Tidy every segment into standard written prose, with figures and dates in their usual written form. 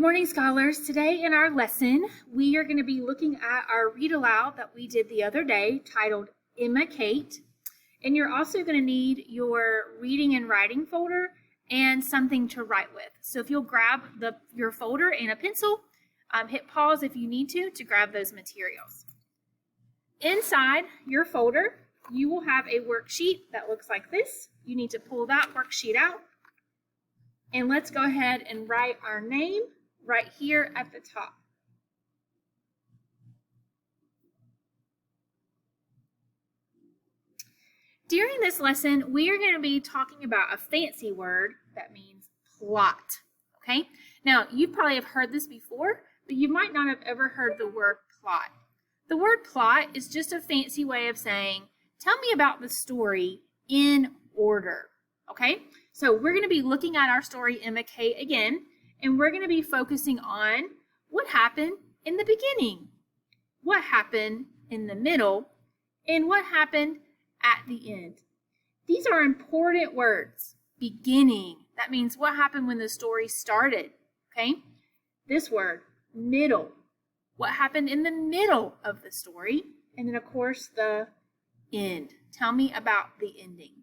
Good morning, scholars. Today in our lesson, we are going to be looking at our read aloud that we did the other day titled Emma Kate. And you're also going to need your reading and writing folder and something to write with. So if you'll grab your folder and a pencil, hit pause if you need to grab those materials. Inside your folder, you will have a worksheet that looks like this. You need to pull that worksheet out. And let's go ahead and write our name right here at the top. During this lesson, we are going to be talking about a fancy word that means plot. Okay? Now, you probably have heard this before, but you might not have ever heard the word plot. The word plot is just a fancy way of saying, tell me about the story in order. Okay? So we're going to be looking at our story, Emma Kate, again, and we're going to be focusing on what happened in the beginning, what happened in the middle, and what happened at the end. These are important words. Beginning, that means what happened when the story started, okay? This word, middle, what happened in the middle of the story, and then of course the end. Tell me about the ending.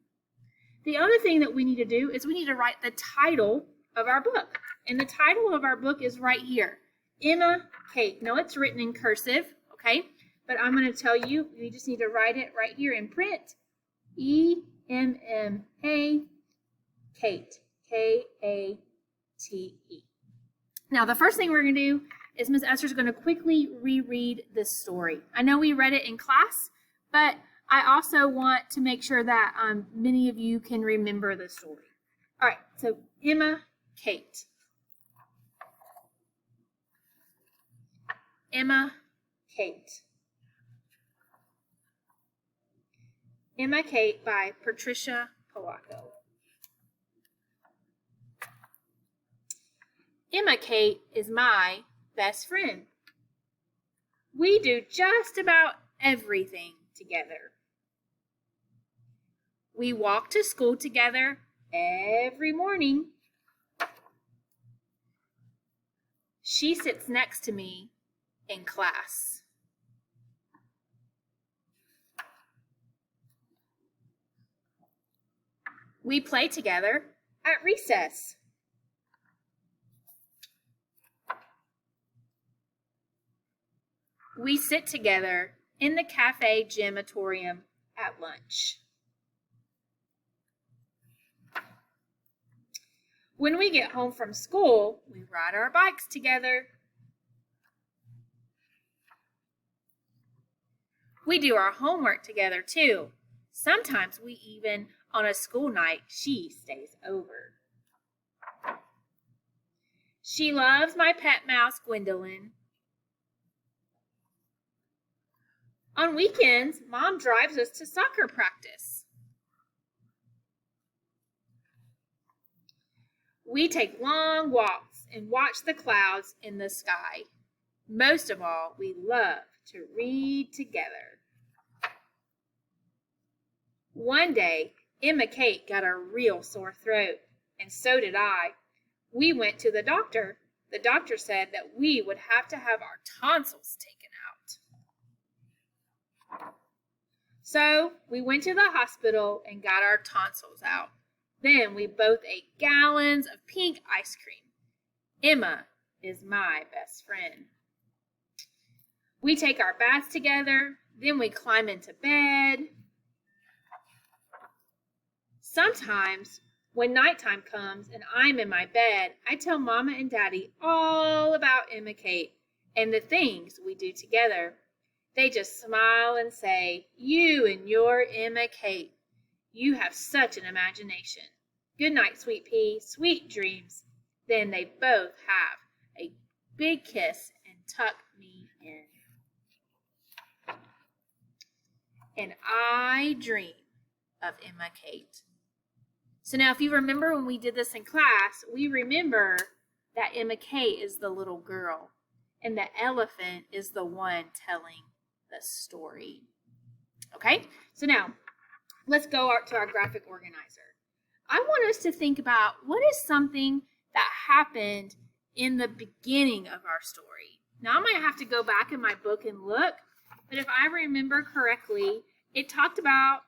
The other thing that we need to do is we need to write the title of our book. And the title of our book is right here, Emma Kate. Now it's written in cursive, okay? But I'm going to tell you, you just need to write it right here in print. E-M-M-A, Kate, K-A-T-E. Now the first thing we're going to do is Ms. Esther's going to quickly reread this story. I know we read it in class, but I also want to make sure that many of you can remember the story. All right, so Emma Kate. Emma Kate. Emma Kate by Patricia Polacco. Emma Kate is my best friend. We do just about everything together. We walk to school together every morning. She sits next to me in class. We play together at recess. We sit together in the cafe gymatorium at lunch. When we get home from school, we ride our bikes together. We do our homework together too. Sometimes we even, on a school night, she stays over. She loves my pet mouse, Gwendolyn. On weekends, Mom drives us to soccer practice. We take long walks and watch the clouds in the sky. Most of all, we love to read together. One day, Emma Kate got a real sore throat, and so did I. We went to the doctor. The doctor said that we would have to have our tonsils taken out. So we went to the hospital and got our tonsils out. Then we both ate gallons of pink ice cream. Emma is my best friend. We take our baths together. Then we climb into bed. Sometimes, when nighttime comes and I'm in my bed, I tell Mama and Daddy all about Emma Kate and the things we do together. They just smile and say, "You and your Emma Kate. You have such an imagination. Good night, sweet pea, sweet dreams." Then they both have a big kiss and tuck me in. And I dream of Emma Kate. So now if you remember when we did this in class, we remember that Emma Kate is the little girl and the elephant is the one telling the story. Okay, so now let's go to our graphic organizer. I want us to think about what is something that happened in the beginning of our story. Now, I might have to go back in my book and look, but if I remember correctly, it talked about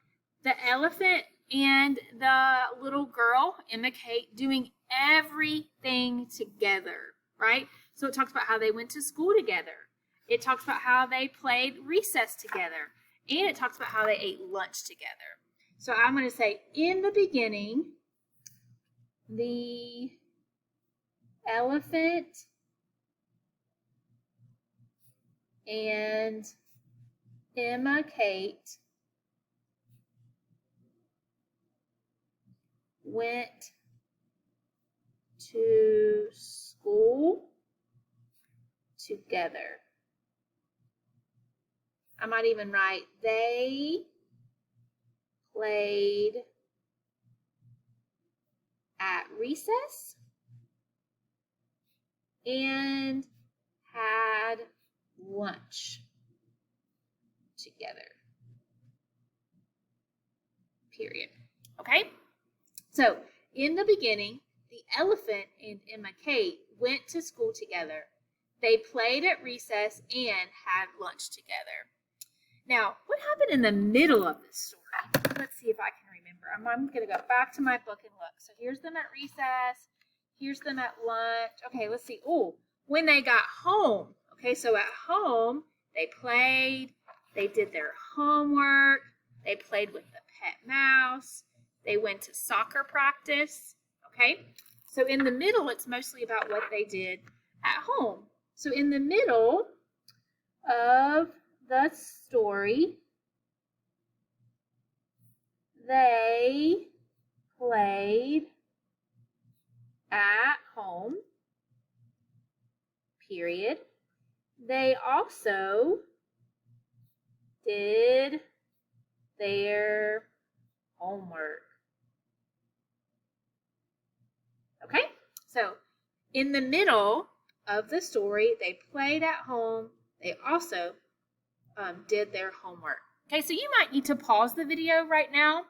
the elephant and the little girl, Emma Kate, doing everything together, right? So it talks about how they went to school together. It talks about how they played recess together. And it talks about how they ate lunch together. So I'm going to say, in the beginning, the elephant and Emma Kate went to school together. I might even write, they played at recess and had lunch together. Period. Okay? So, in the beginning, the elephant and Emma Kate went to school together. They played at recess and had lunch together. Now, what happened in the middle of this story? Let's see if I can remember. I'm going to go back to my book and look. So here's them at recess. Here's them at lunch. Okay, let's see. Oh, when they got home. Okay, so at home, they played. They did their homework. They played with the pet mouse. They went to soccer practice. Okay, so in the middle, it's mostly about what they did at home. So in the middle of the story, they played at home, period. They also did their homework. Okay, so in the middle of the story, they played at home. They also did their homework. Okay, so you might need to pause the video right now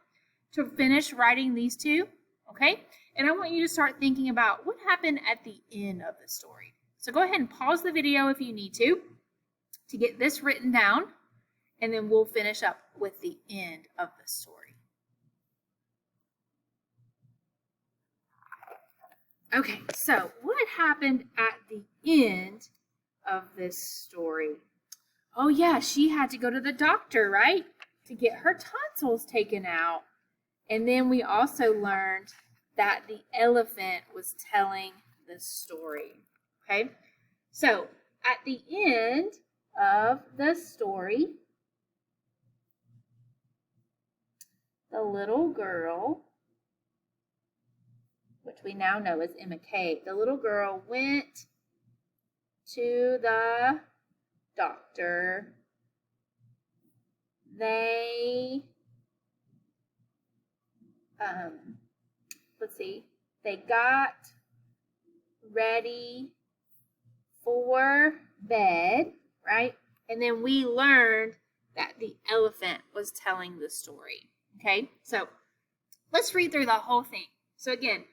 to finish writing these two, okay? And I want you to start thinking about what happened at the end of the story. So go ahead and pause the video if you need to get this written down, and then we'll finish up with the end of the story. Okay, so what happened at the end of this story? Oh yeah, she had to go to the doctor, right? To get her tonsils taken out. And then we also learned that the elephant was telling the story. Okay? So, at the end of the story, the little girl, which we now know as Emma Kate, the little girl went to the doctor. They, they got ready for bed, right? And then we learned that the elephant was telling the story, okay? So let's read through the whole thing. So again,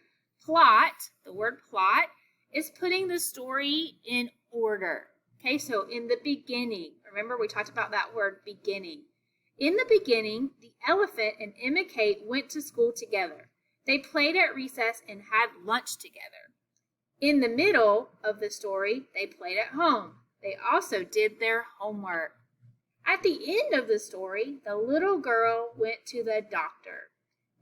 plot, the word plot, is putting the story in order. Okay, so in the beginning, remember we talked about that word beginning. In the beginning, the elephant and Emma Kate went to school together. They played at recess and had lunch together. In the middle of the story, they played at home. They also did their homework. At the end of the story, the little girl went to the doctor.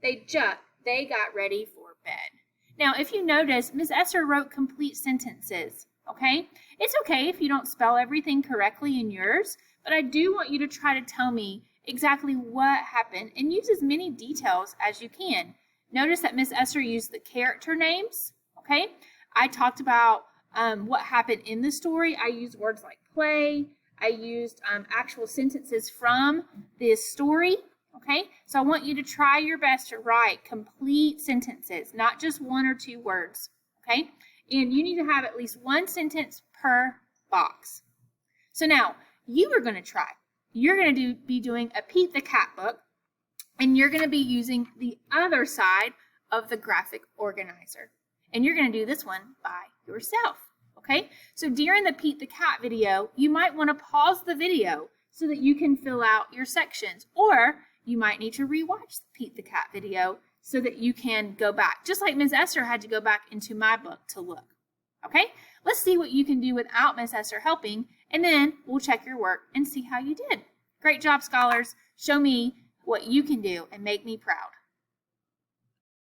They got ready for bed. Now, if you notice, Ms. Esser wrote complete sentences. Okay? It's okay if you don't spell everything correctly in yours, but I do want you to try to tell me exactly what happened and use as many details as you can. Notice that Ms. Esser used the character names, okay? I talked about what happened in the story. I used words like play. I used actual sentences from this story, okay? So I want you to try your best to write complete sentences, not just one or two words, okay? And you need to have at least one sentence per box. So now, you are going to try. You're going to be doing a Pete the Cat book, and you're going to be using the other side of the graphic organizer. And you're going to do this one by yourself. Okay, so during the Pete the Cat video, you might want to pause the video so that you can fill out your sections, or you might need to rewatch the Pete the Cat video so that you can go back, just like Ms. Esther had to go back into my book to look. Okay, let's see what you can do without Ms. Esther helping, and then we'll check your work and see how you did. Great job, scholars. Show me what you can do and make me proud.